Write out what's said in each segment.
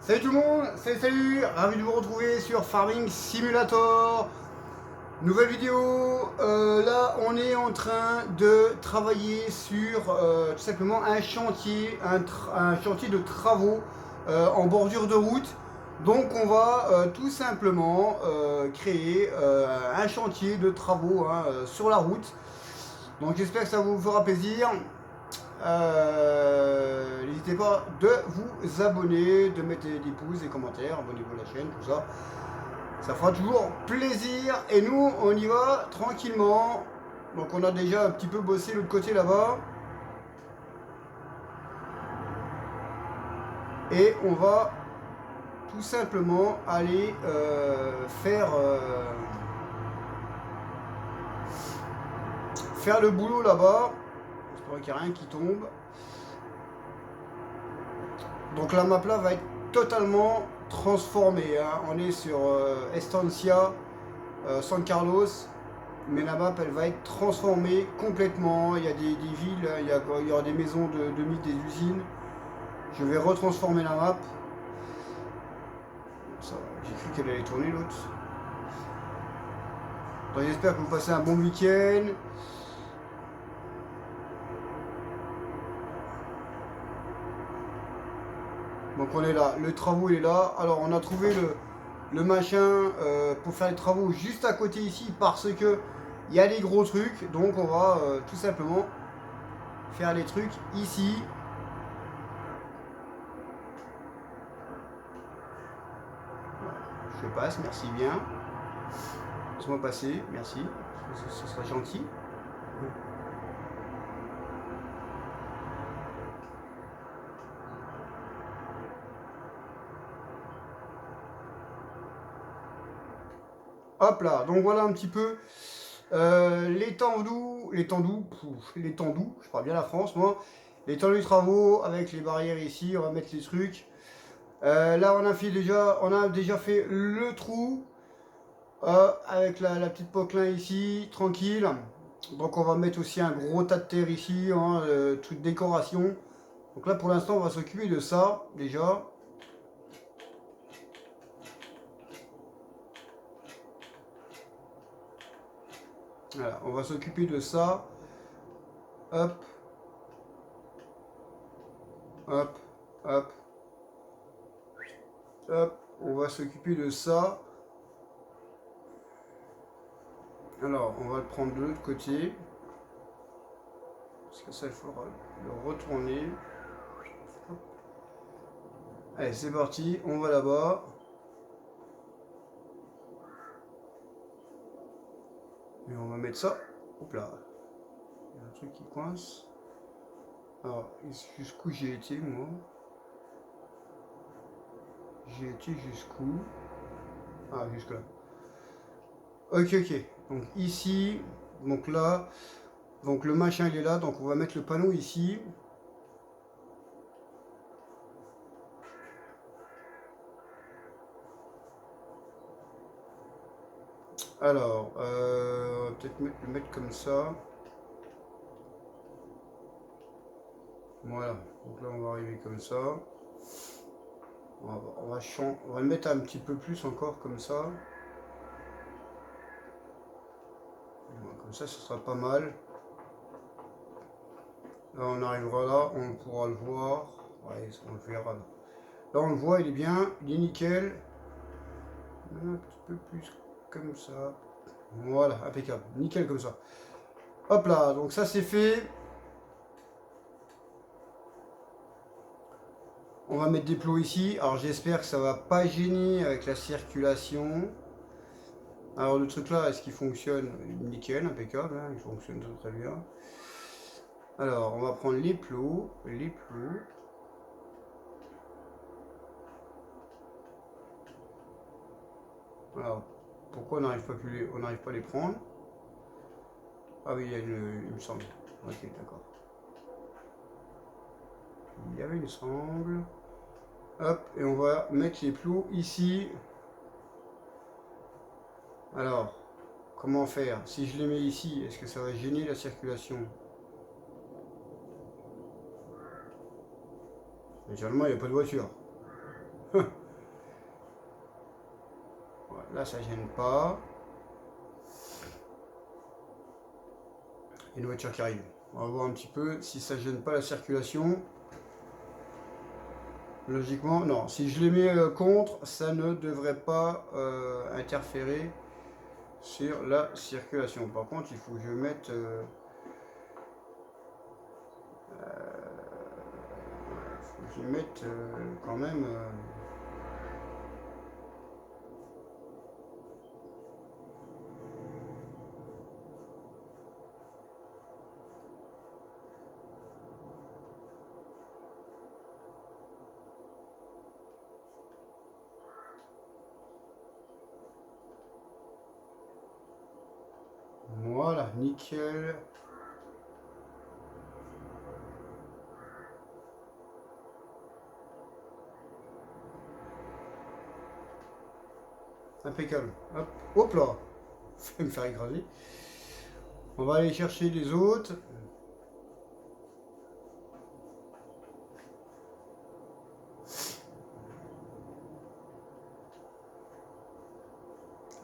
Salut tout le monde, salut, ravi de vous retrouver sur Farming Simulator. Nouvelle vidéo, là on est en train de travailler sur tout simplement un chantier, un chantier de travaux en bordure de route. Donc on va tout simplement créer un chantier de travaux sur la route. Donc j'espère que ça vous fera plaisir. N'hésitez pas de vous abonner, de mettre des pouces, des commentaires, abonnez-vous à la chaîne, tout ça. Ça fera toujours plaisir. Et nous, on y va tranquillement. Donc on a déjà un petit peu bossé l'autre côté là-bas. Et on va tout simplement aller faire le boulot là-bas. J'espère qu'il n'y a rien qui tombe. Donc la map là va être totalement transformée. Hein. On est sur Estancia, San Carlos, mais la map elle va être transformée complètement. Il y a des villes, il y aura des maisons de mythes, des usines. Je vais retransformer la map. J'ai cru qu'elle allait tourner l'autre. J'espère que vous passez un bon week-end. Donc on est là, le travaux il est là. Alors on a trouvé le machin pour faire les travaux juste à côté ici parce que il y a des gros trucs. Donc on va tout simplement faire les trucs ici. Je passe, merci bien. Laisse-moi passer, merci. Ce sera gentil. Hop là, donc voilà un petit peu l'étendue, je parle bien la France moi, l'étendue des travaux avec les barrières ici, on va mettre les trucs. Là on a déjà fait le trou avec la petite poquelin ici, tranquille. Donc on va mettre aussi un gros tas de terre ici, hein, toute décoration. Donc là pour l'instant on va s'occuper de ça déjà. Voilà, on va s'occuper de ça. Hop. Hop. Hop. Hop. On va s'occuper de ça. Alors, on va le prendre de l'autre côté. Parce que ça, il faudra le retourner. Allez, c'est parti. On va là-bas. Et on va mettre ça. Hop là. Il y a un truc qui coince. Alors, jusqu'où j'ai été, moi? J'ai été jusqu'où? Ah, jusque là. Ok, ok. Donc ici, donc là, donc le machin il est là, donc on va mettre le panneau ici. Alors, peut-être le mettre comme ça. Voilà, donc là on va arriver comme ça. On va le mettre un petit peu plus encore comme ça. Comme ça, ce sera pas mal. Là, on arrivera là, on pourra le voir. Ouais, on le verra là. Là, on le voit, il est bien, il est nickel. Un petit peu plus comme ça. Voilà, impeccable, nickel comme ça. Hop là, donc ça c'est fait. On va mettre des plots ici. Alors j'espère que ça va pas gêner avec la circulation. Alors le truc là, est-ce qu'il fonctionne? Nickel, impeccable, hein, il fonctionne très bien. Alors on va prendre les plots, Alors pourquoi on n'arrive pas à les prendre? Ah oui, il me semble. Ok, d'accord. Il y avait une sangle. Hop, et on va mettre les plots ici. Alors, comment faire? Si je les mets ici, est-ce que ça va gêner la circulation? Naturellement, il n'y a pas de voiture. Là, ça gêne pas. Il y a une voiture qui arrive. On va voir un petit peu si ça gêne pas la circulation. Logiquement, non. Si je les mets contre, ça ne devrait pas interférer sur la circulation. Par contre, il faut que je mette... faut que je mette quand même... Voilà, nickel. Impeccable. Hop, hop là. Je vais me faire écraser. On va aller chercher les autres.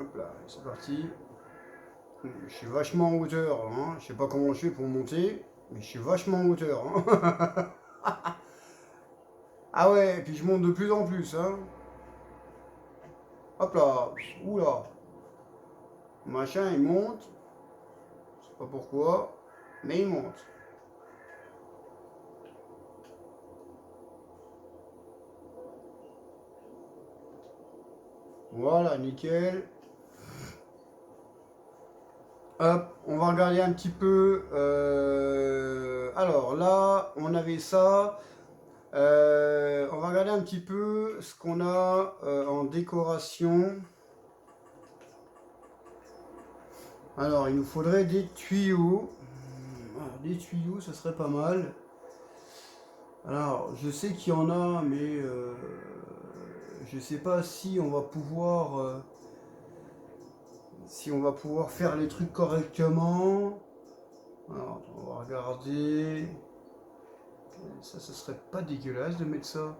Hop là, c'est parti. Je suis vachement en hauteur, hein. Je sais pas comment je fais pour monter, mais je suis vachement en hauteur. Hein. Ah ouais, et puis je monte de plus en plus. Hein. Hop là, oula. Machin, il monte. Je sais pas pourquoi, mais il monte. Voilà, nickel. Hop, on va regarder un petit peu. Alors là, on avait ça. On va regarder un petit peu ce qu'on a en décoration. Alors, il nous faudrait des tuyaux. Alors, des tuyaux, ça serait pas mal. Alors, je sais qu'il y en a, mais je sais pas si on va pouvoir... si on va pouvoir faire les trucs correctement. Alors, on va regarder. Ça, ce serait pas dégueulasse de mettre ça.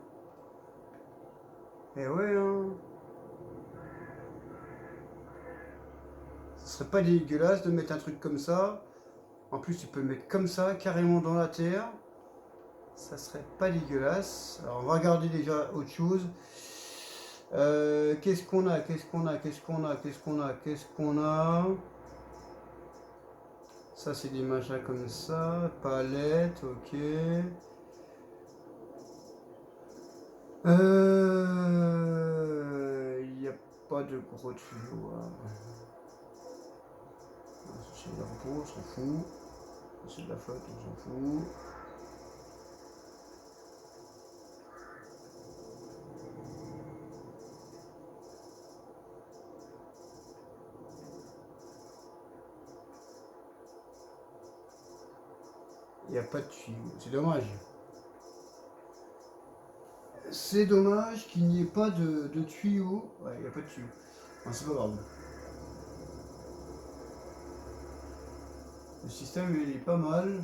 Eh ouais, hein. Ce serait pas dégueulasse de mettre un truc comme ça. En plus, tu peux le mettre comme ça, carrément dans la terre. Ça serait pas dégueulasse. Alors, on va regarder déjà autre chose. Qu'est-ce qu'on a? Qu'est-ce qu'on a? Qu'est-ce qu'on a? Qu'est-ce qu'on a? Qu'est-ce qu'on a? Ça, c'est des machins comme ça. Palette, ok. Il n'y a pas de gros tuyaux. Hein. C'est de la repos, on s'en fout. C'est de la flotte, on s'en fout. Il n'y a pas de tuyaux. C'est dommage. C'est dommage qu'il n'y ait pas de tuyaux. Ouais, il n'y a pas de tuyaux. Enfin, c'est pas grave. Le système, il est pas mal.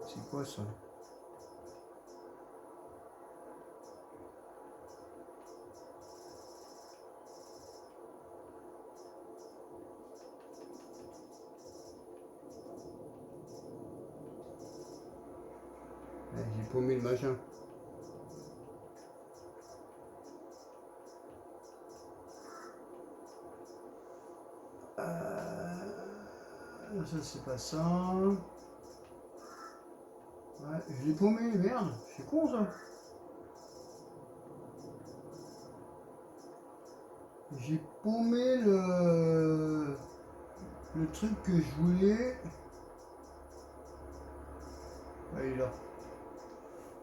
C'est quoi ça? J'ai paumé le machin. Ça c'est pas ça. Ouais, je l'ai paumé, merde. C'est con ça. J'ai paumé le truc que je voulais. Ouais, il est là.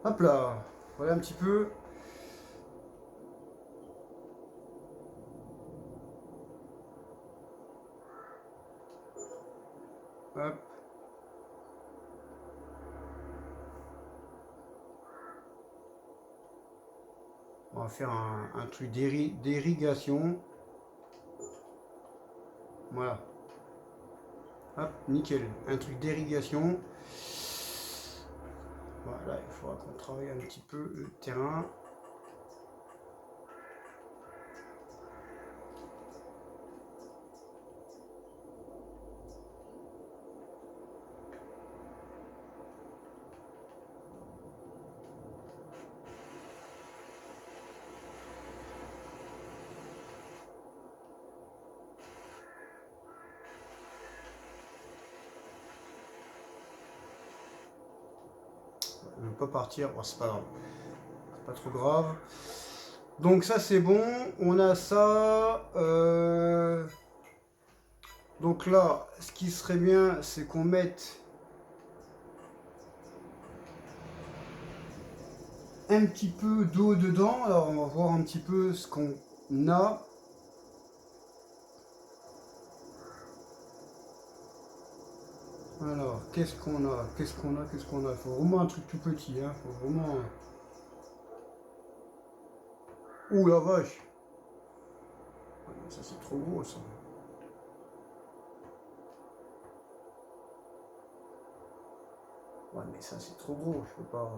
Hop là. Voilà un petit peu. Hop. On va faire un truc d'irrigation. Voilà. Hop, nickel. Un truc d'irrigation. Voilà, il faudra qu'on travaille un petit peu le terrain. Je ne veux pas partir, bon, c'est pas grave. C'est pas trop grave. Donc ça c'est bon, on a ça. Donc là, ce qui serait bien, c'est qu'on mette un petit peu d'eau dedans. Alors on va voir un petit peu ce qu'on a. Alors, qu'est-ce qu'on a? Qu'est-ce qu'on a? Qu'est-ce qu'on a? Il faut vraiment un truc tout petit, hein. Faut vraiment... Ouh la vache! Ça c'est trop gros ça. Ouais mais ça c'est trop gros, je peux pas...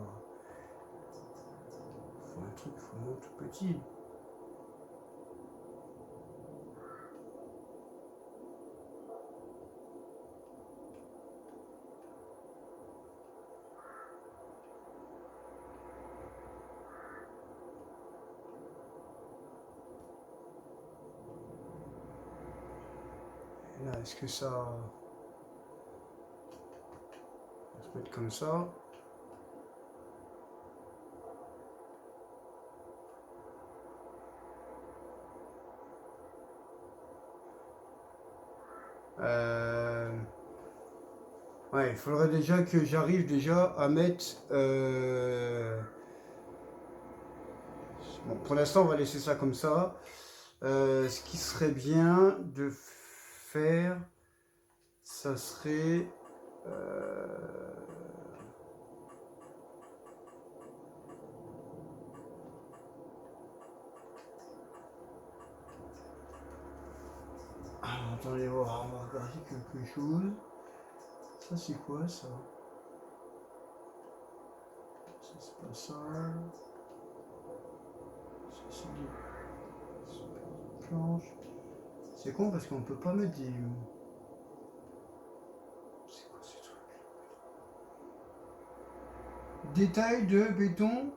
Faut un truc vraiment tout petit. Et là, est-ce que ça... On va se mettre comme ça. Ouais, il faudrait déjà que j'arrive déjà à mettre... Bon, pour l'instant, on va laisser ça comme ça. Ce qui serait bien de faire, ça serait... Alors, attendez, on va regarder quelque chose. Ça, c'est quoi, ça? Ça, c'est pas ça. Ça, c'est des planches. C'est con parce qu'on peut pas mettre des... C'est quoi ces trucs? Détail de béton.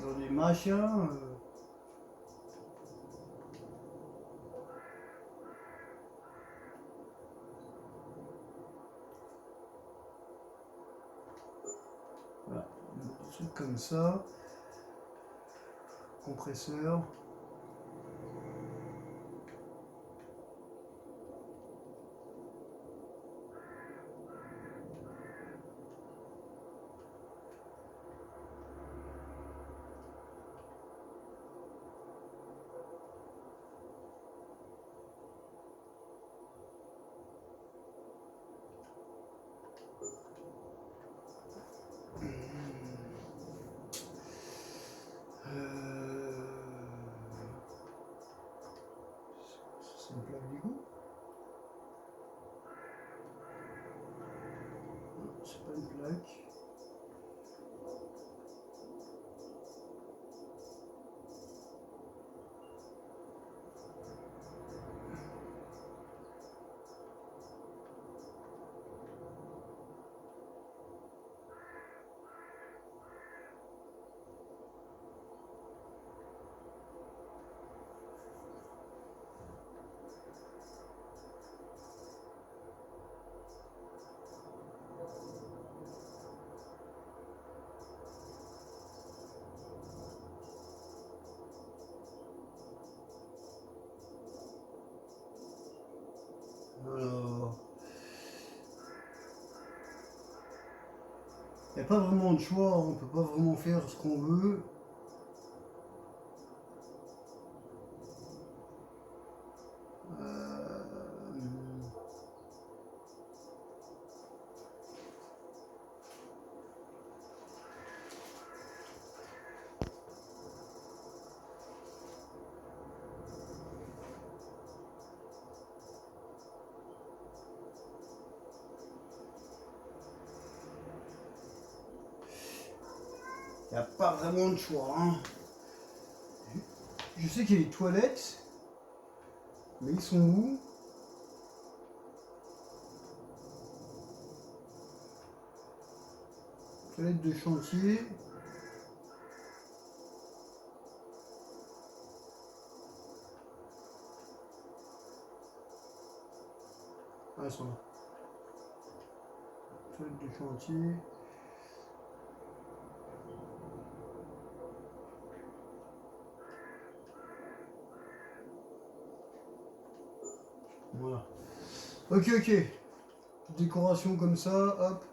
Dans des machins... Voilà, des trucs comme ça. Compresseur. C'est une plaque d'égout? Non, c'est pas une plaque. Alors, il n'y a pas vraiment de choix, on peut pas vraiment faire ce qu'on veut. Il n'y a pas vraiment de choix. Hein. Je sais qu'il y a les toilettes, mais ils sont où? Toilettes de chantier. Ah, elles sont là. Toilettes de chantier. Voilà. Ok, ok. Décoration comme ça, hop.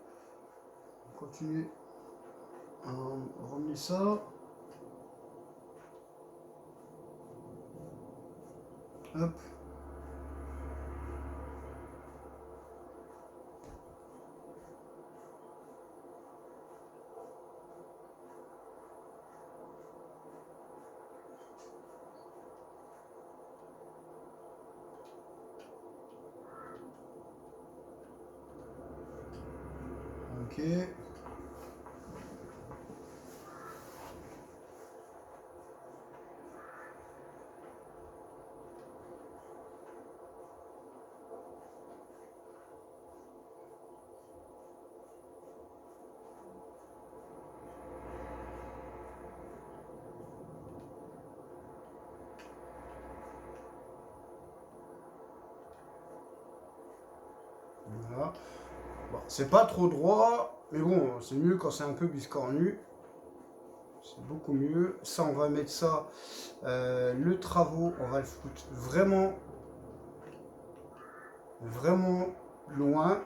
On continue. On remet ça. Hop. Ok. Voilà. Bon, c'est pas trop droit, mais bon, c'est mieux quand c'est un peu biscornu. C'est beaucoup mieux. Ça, on va mettre ça. Le travaux, on va le foutre vraiment, vraiment loin.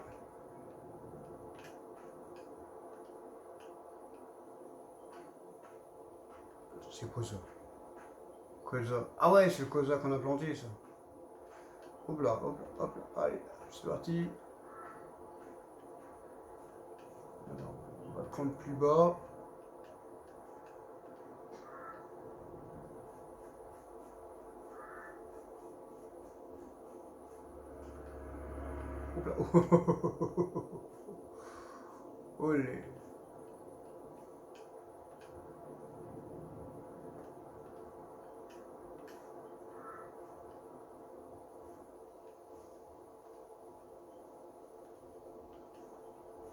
C'est quoi ça? Colza. Ah ouais, c'est le colza qu'on a planté, ça. Hop là, hop là, hop là. Allez, c'est parti. Alors, on va prendre plus bas. Hop là. Olé.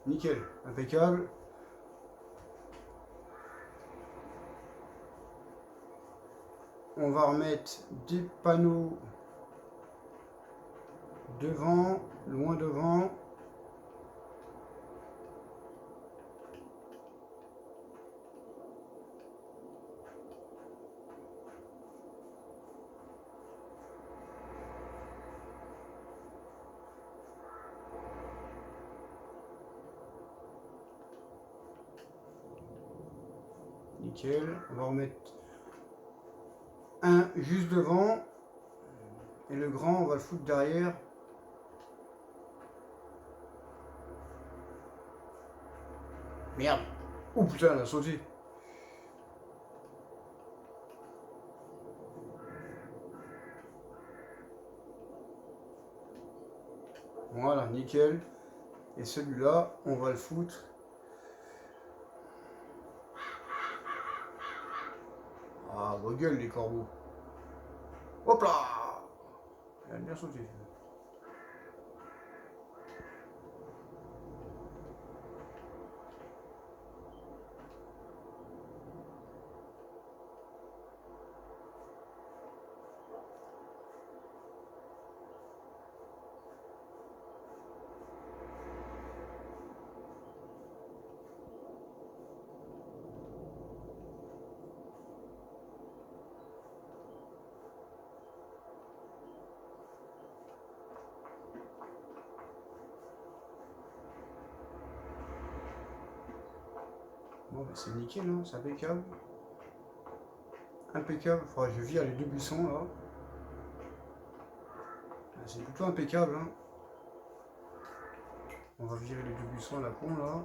Nickel, impeccable. On va remettre des panneaux devant, loin devant. Nickel. On va remettre un juste devant. Et le grand, on va le foutre derrière. Merde. Oh putain, elle a sauté. Voilà, nickel. Et celui-là, on va le foutre. Ah, vos gueules, les corbeaux. Hop là. Elle a bien sauté. Bon, bah, c'est nickel, hein, c'est impeccable. Impeccable. Faudra que je vire les deux buissons là. C'est plutôt impeccable. Hein. On va virer les deux buissons à la con là.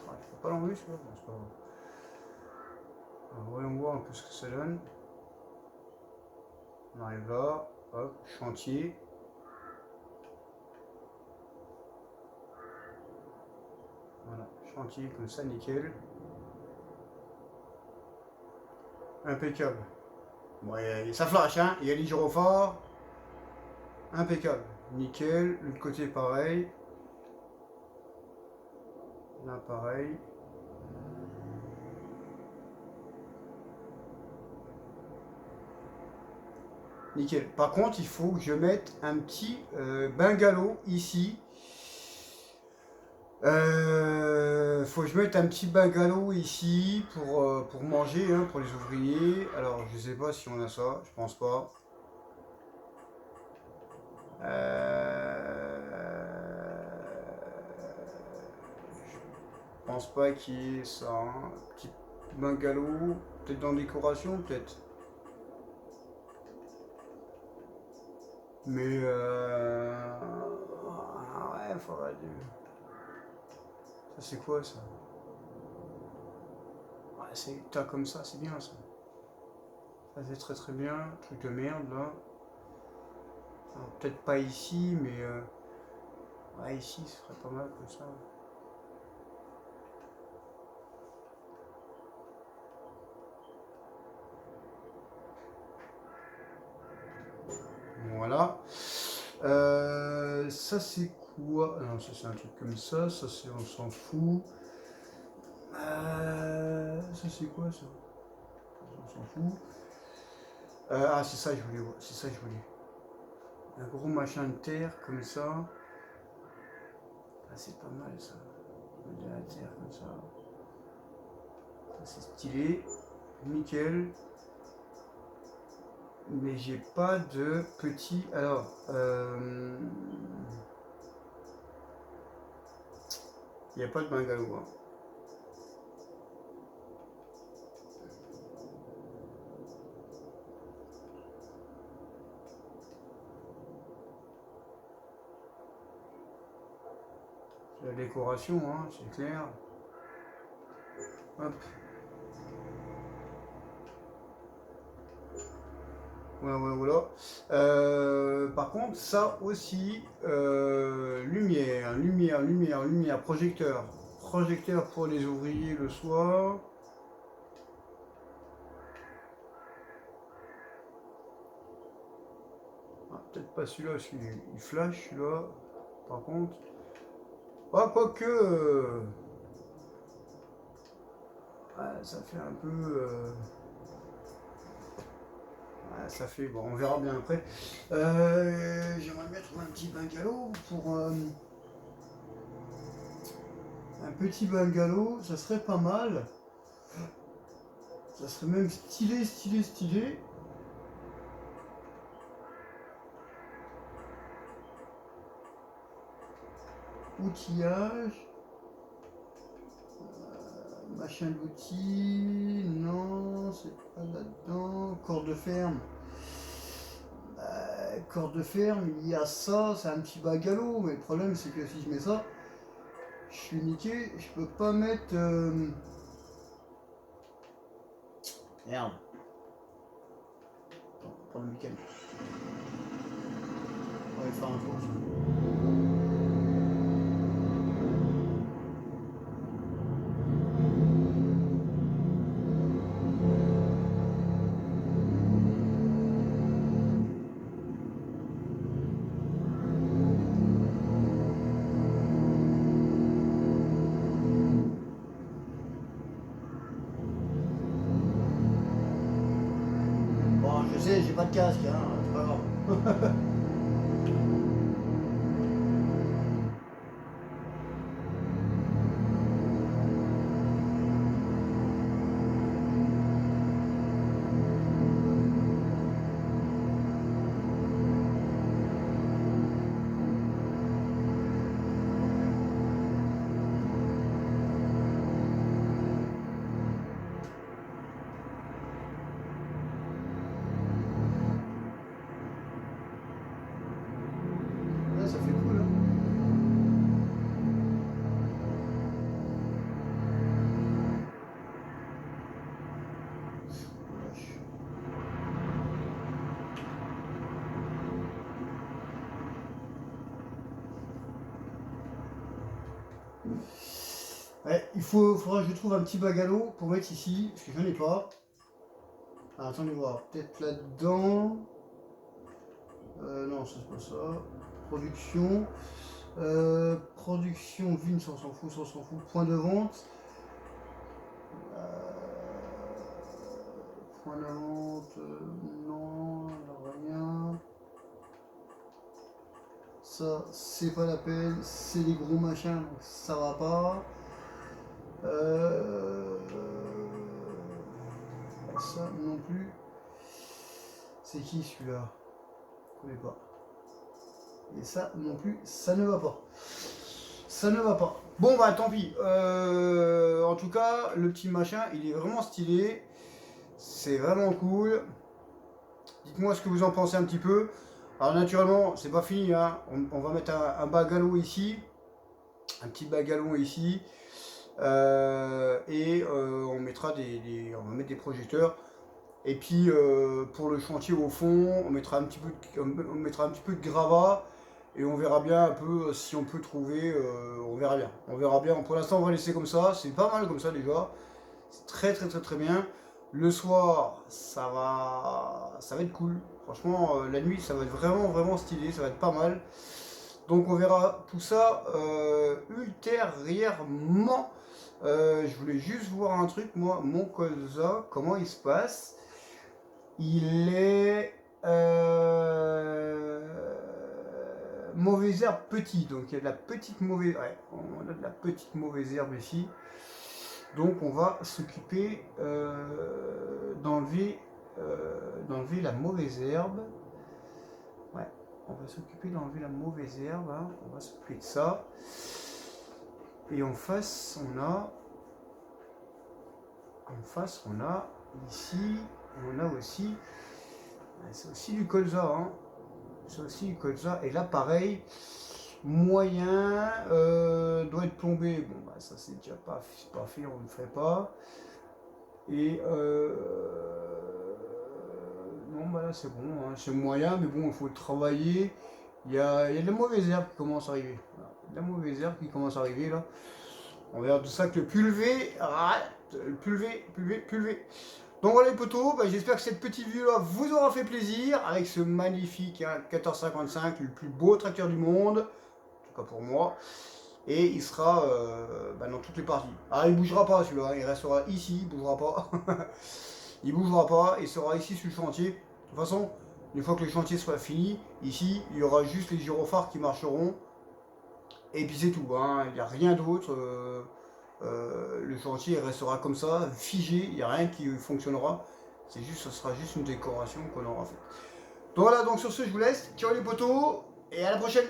Ah, je peux pas l'enlever celui-là, c'est pas grave. Alors, voyons voir un peu ce que ça donne. On arrive là, hop, chantier. Voilà, chantier comme ça, nickel. Impeccable. Ouais, ça flash, hein. Il y a les gyrophares. Impeccable. Nickel. L'autre côté, pareil. Là, pareil. Nickel. Par contre, il faut que je mette un petit bungalow ici. Faut que je mette un petit bungalow ici pour manger, hein, pour les ouvriers. Alors, je sais pas si on a ça, je pense pas. Je pense pas qu'il y ait ça. Hein. Petit bungalow, peut-être dans décoration, peut-être. Mais ouais, faudrait dire. Ça c'est quoi ça? Ouais, c'est tas comme ça, c'est bien ça. Ça c'est très très bien. Truc de merde là. Peut-être pas ici, mais ouais, ici ce serait pas mal comme ça. Voilà. Ça c'est quoi? Non, ça c'est un truc comme ça. Ça c'est, on s'en fout. Ça c'est quoi ça? On s'en fout. Ah, c'est ça que je voulais voir. C'est ça que je voulais. Un gros machin de terre comme ça. Ah, c'est pas mal ça. De la terre comme ça. Ça c'est stylé. Nickel. Mais j'ai pas de petit. Alors, il n'y a pas de bungalow. Hein. C'est la décoration, hein, c'est clair. Hop. Voilà. Par contre, ça aussi, lumière, projecteur. Projecteur pour les ouvriers le soir. Ah, peut-être pas celui-là, parce qu'il flash, celui-là. Par contre. Ah, quoique. Ouais, ça fait un peu. Ça fait, bon, on verra bien après. J'aimerais bien trouver un petit bungalow pour un petit bungalow, ça serait pas mal. Ça serait même stylé. Outillage, machin d'outils, non, c'est pas là-dedans. Corde de ferme. Corde de ferme, il y a ça, c'est un petit bungalow, mais le problème c'est que si je mets ça, je suis niqué, je peux pas mettre. Merde. Attends, prendre le week-end. On va faire un tour. Bon, je sais, j'ai pas de casque, hein, c'est pas grave. Ouais, faudra que je trouve un petit bagalo pour mettre ici, parce que je n'en ai pas. Alors, attendez voir, peut-être là-dedans. Non, ça c'est pas ça. Production. Production, vine, ça on s'en fout, ça on s'en fout. Point de vente. Point de vente, non, rien. Ça, c'est pas la peine, c'est des gros machins, donc ça va pas. Ça non plus. C'est qui celui-là? Je connais pas. Et ça non plus, ça ne va pas. Ça ne va pas. Bon bah tant pis. En tout cas, le petit machin, il est vraiment stylé. C'est vraiment cool. Dites-moi ce que vous en pensez un petit peu. Alors naturellement, c'est pas fini, hein. On va mettre un bagalo ici. Un petit bagalon ici. On mettra on va mettre des projecteurs. Et puis pour le chantier au fond, on mettra un petit peu de gravat et on verra bien un peu si on peut trouver. On verra bien. On verra bien. Pour l'instant, on va laisser comme ça. C'est pas mal comme ça déjà. C'est très bien. Le soir, ça va être cool. Franchement, la nuit, ça va être vraiment stylé. Ça va être pas mal. Donc on verra tout ça ultérieurement. Je voulais juste voir un truc, moi, mon colza, comment il se passe. Il est mauvaise herbe petit, donc il y a de la petite mauvaise, ouais, on a de la petite mauvaise herbe ici. Donc on va s'occuper d'enlever la mauvaise herbe. Ouais, on va s'occuper d'enlever la mauvaise herbe, hein. On va s'occuper de ça. Et en face on a ici, on a aussi, c'est aussi du colza, hein. C'est aussi du colza. Et là pareil, moyen, doit être plombé. Bon bah ça c'est déjà pas fait, on ne fait pas. Et non bah là c'est bon, hein. C'est moyen, mais bon il faut le travailler. Il y a de la mauvaise herbe qui commence à arriver. Voilà. De la mauvaise herbe qui commence à arriver là. On verra tout ça que le pulvé. Pulvé. Donc voilà les potos, bah, j'espère que cette petite vidéo là vous aura fait plaisir avec ce magnifique 1455, le plus beau tracteur du monde, en tout cas pour moi. Et il sera dans toutes les parties. Alors il bougera pas celui-là, il restera ici, il bougera pas. Il bougera pas, il sera ici sur le chantier. De toute façon, une fois que le chantier sera fini, ici, il y aura juste les gyrophares qui marcheront. Et puis c'est tout, hein. Il n'y a rien d'autre. Le chantier restera comme ça, figé, il n'y a rien qui fonctionnera. Ce sera juste une décoration qu'on aura fait. Donc voilà, donc sur ce, je vous laisse. Ciao les potos, et à la prochaine.